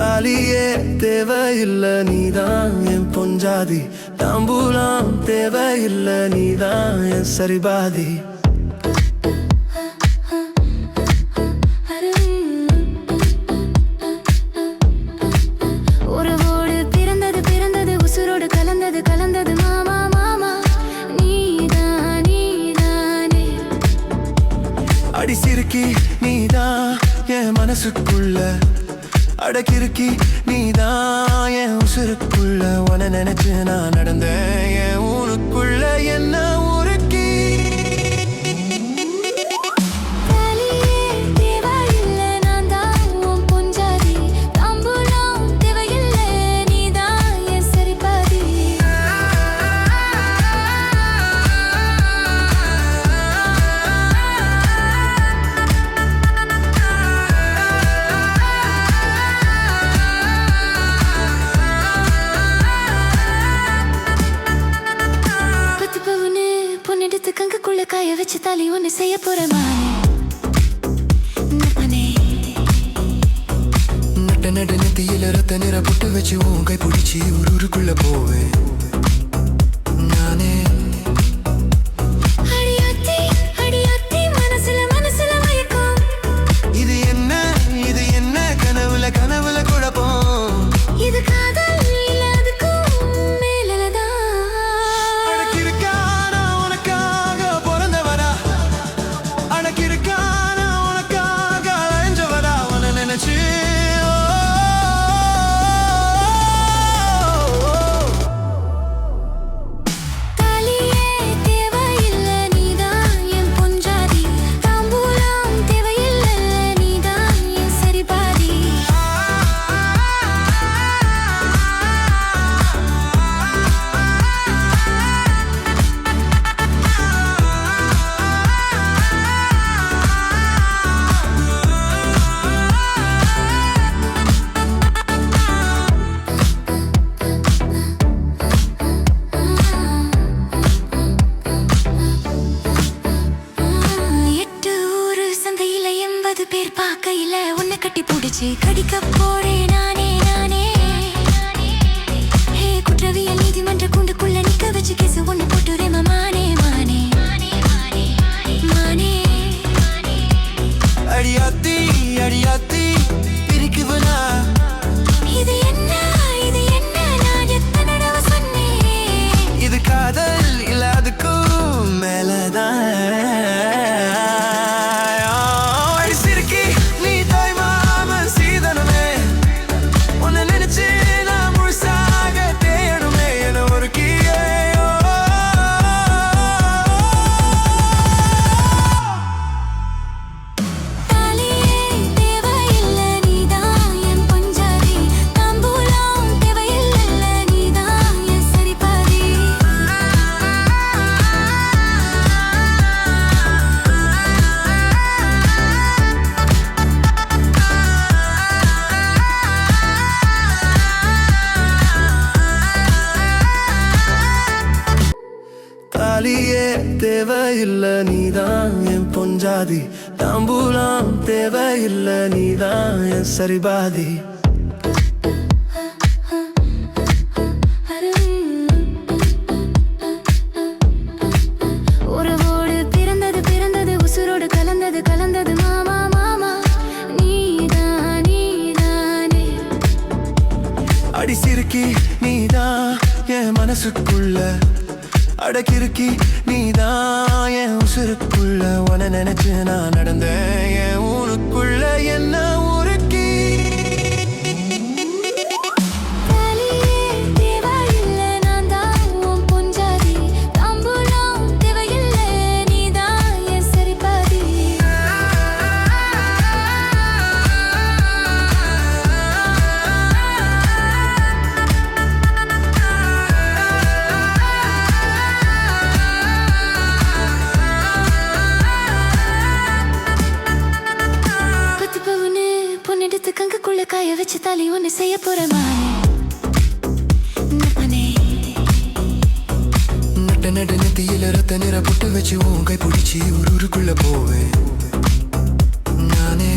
தாலியே தேவையில்ல நீதான் என் பொஞ்சாதி, தாம்பூலம் தேவையில்ல நீதான் என் சரிபாதி. உறவோடு பிறந்தது பிறந்தது உசுரோடு கலந்தது கலந்தது மாமா மாமா நீதான் நீதானே. அடி சிறுக்கி நீதான் என் மனசுக்குள்ள, அடக்கிருக்கி நீதான் என் உசுருக்குள்ள. உன நினைச்சு நான் நடந்தேன் என் ஊனுக்குள்ள என்ன உருக்கி. தாலியே தேவையில்லை நான் தான் உன் பொஞ்சாதி, தாம்பூலம் தேவையில்லை நீதான் என் சரிபாதி. பொன்னெடுத்து கங்குக்குள்ள காய வச்சு தாலி ஒண்ணு செய்ய போற மானே. நட்ட நடு நெத்தியில ரத்த நிற புட்டு வச்சு உன் கை பிடிச்சி ஊருக்குள்ள போவேன் நானே. அடியாத்தி அடியாத்தி மனசுல மனசுல மயக்கம். இது என்ன கனவுல கனவுல குழப்பம். இது காதல் இல்ல அதுக்கும் மேலதான். தாலியே தேவையில்லை நீதான் என் பொஞ்சாதி, தாம்பூலம் தேவையில்லை நீதான் என் சரிபாதி. எட்டு ஊரு சந்தையில 80 பேர் பார்க்கையில உன்னை கட்டி பிடிச்சு கடிக்க போறேன் நானே நானே. ஹே குற்றவியல் நீதிமன்ற கூண்டுக்குள்ள நிக்க வச்சு கேசு ஒண்ணு போட்டுறேன் மானே மானே மானே. அடியாத்தி அடியாத்தி பிரிக்குவனா. இது என்ன நான் எத்தனை தடவை சொன்னேன். இது காதல் இல்ல அதுக்கும் மேலதான். அடி சிறுக்கி நீ தாய்மாமன் சீதனமே, உன்னை நினைச்சு நான் முழுசாக தேயணுமே என ஒரு கீழே. தாலியே தேவையில்லை நீதான் என் பொஞ்சாதி, தாம்பூலம் தேவையில்லை நீதான் என் சரிபாதி. தாலியே தேவையில்ல நீதான் என் பொஞ்சாதி, தாம்பூலம் தேவையில்ல நீதான் என் சரிபாதி. உறவோடு பிறந்தது பிறந்தது உசுரோடு கலந்தது கலந்தது மாமா மாமா நீதான் நீதானே. அடி சிறுக்கி நீதான் என் மனசுக்குள்ள, அடக்கிருக்கி நீதான் என் உசுருக்குள்ள. உன நினைச்சு நான் நடந்தேன் என் ஊனுக்குள்ள என்ன உருக்கி. தாலியே தேவையில்லை நான் தான் உன் பொஞ்சாதி, தாம்பூலம் தேவையில்லை நீதான் என் சரிபாதி. பொன்னெடுத்து கங்குக்குள்ள காய வச்சு தாலி ஒண்ணு செய்ய போற மானே. நட்ட நடு நெத்தியில ரத்த நிற புட்டு வச்சு உன் கை பிடிச்சி ஊருக்குள்ள போவேன் நானே.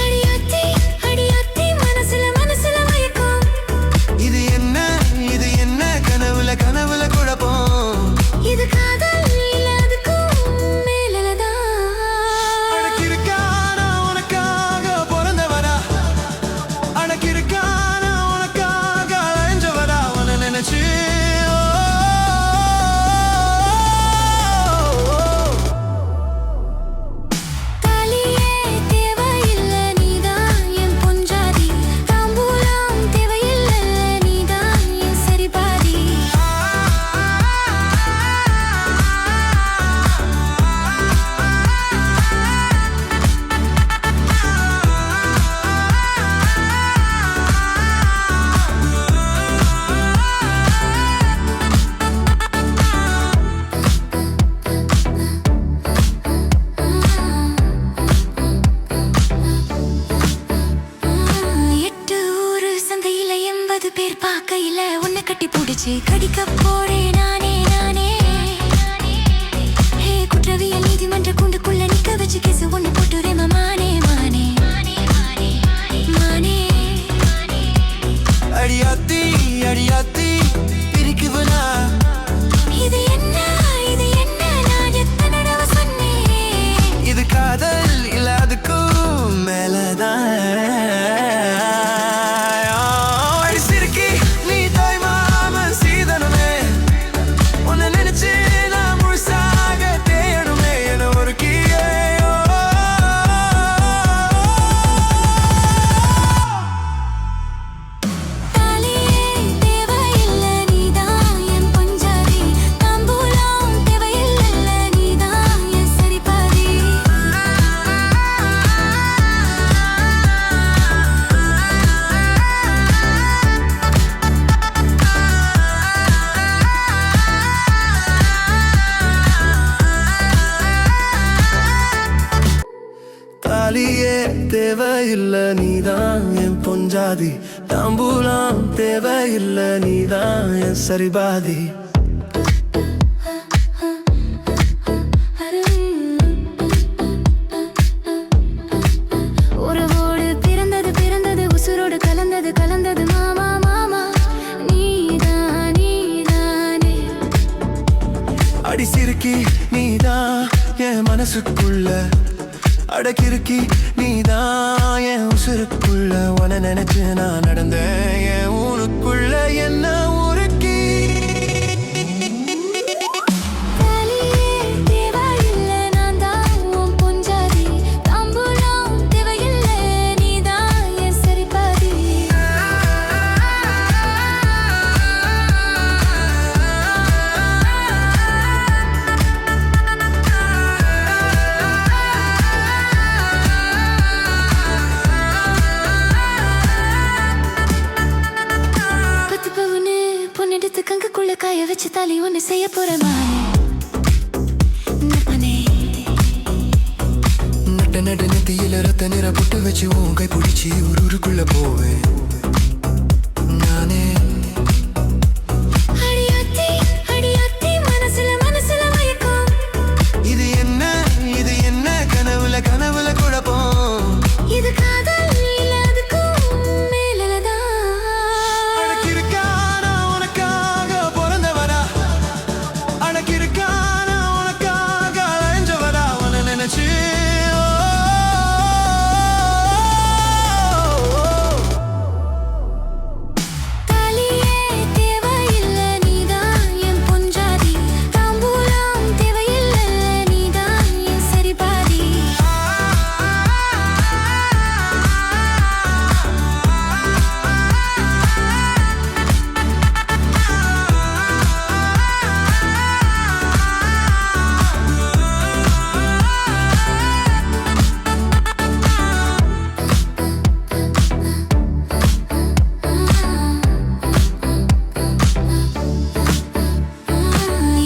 அடியாத்தி அடியாத்தி பேர் பார்க்கையில உன்னை கட்டி பிடிச்சு கடிக்க போறேன் நானே நானே. ஹே குற்றவியல் நீதிமன்ற கூண்டுக்குள்ள நிக்க வச்சு கேசு ஒண்ணு போட்டுறேன் மானே மானே மானே. அடியாத்தி அடியாத்தி பிரிக்குவனா இது என்ன நான் எத்தனை தடவை சொன்னேன். இது காதல் இல்ல அதுக்கும் மேலதான். அடி சிறுக்கி நீ தாய்மாம சீதனமே உன்னை நினைச்சு நான் முழுசாக தேயணுமே என ஒரு கீழே. தாலியே தேவையில்லை நீதான் என் பஞ்சாதி, தாம்பூலம் தேவையில்லை நீதான் என் சரிபாதி. தாலியே தேவையில்ல நீதான் என் பொஞ்சாதி, தாம்பூலம் தேவையில்ல நீதான் என் சரிபாதி. உறவோடு பிறந்தது பிறந்தது உசுரோடு கலந்தது கலந்தது மாமா மாமா நீதான் நீதானே. அடி சிறுக்கி நீதான் என் மனசுக்குள்ள, அடக்கிருக்கி நீதான் என் உசுருக்குள்ள. உன நினைச்சு நான் நடந்தேன் என் ஊனுக்குள்ள என்ன ஊருக்கி. தாலியே தேவையில்லை நான் தான் உன் பொஞ்சாதி, தாம்பூலம் தேவையில்லை நீதான் என் சரிபாதி. பத்து பவுனு பொண்ணெடுத்து கங்குக்குள்ள காய வச்சு தாலி ஒண்ணு செய்ய போற மானே. நட்ட நடு நெத்தியில ரத்த நிற புட்டு வச்சு உன் கை பிடிச்சி ஊருக்குள்ள போவேன் நானே. அடியாத்தி அடியாத்தி மனசுல மனசுல மயக்கம். இது என்ன கனவுல கனவுல குழப்பம். இது காதல் இல்ல அதுக்கும் மேலதான். அடக்கிருக்கா நான் உனக்காக பிறந்தவரா, அடக்கிருக்கா நான் உனக்காக அலைஞ்சவரா. உன்னை நினைச்சு தாலியே தேவையில்லை நீதான் என் பொஞ்சாதி, தாம்பூலம் தேவையில்லை நீதான் என் சரிபாதி.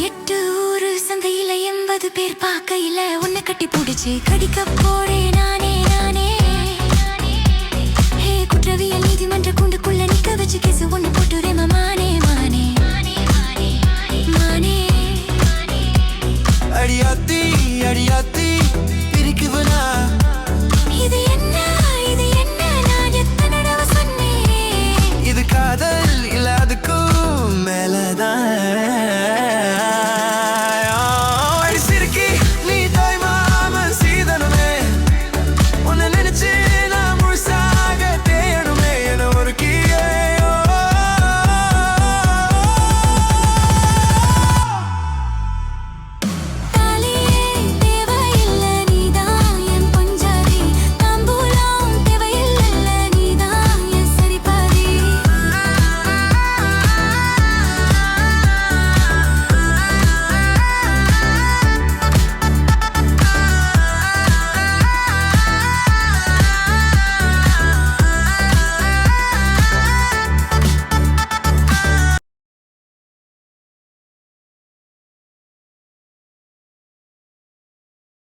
எட்டு ஊரு சந்தையில 80 பேர் பார்க்கையில உன்னை கட்டி பிடிச்சு கடிக்க போறேன்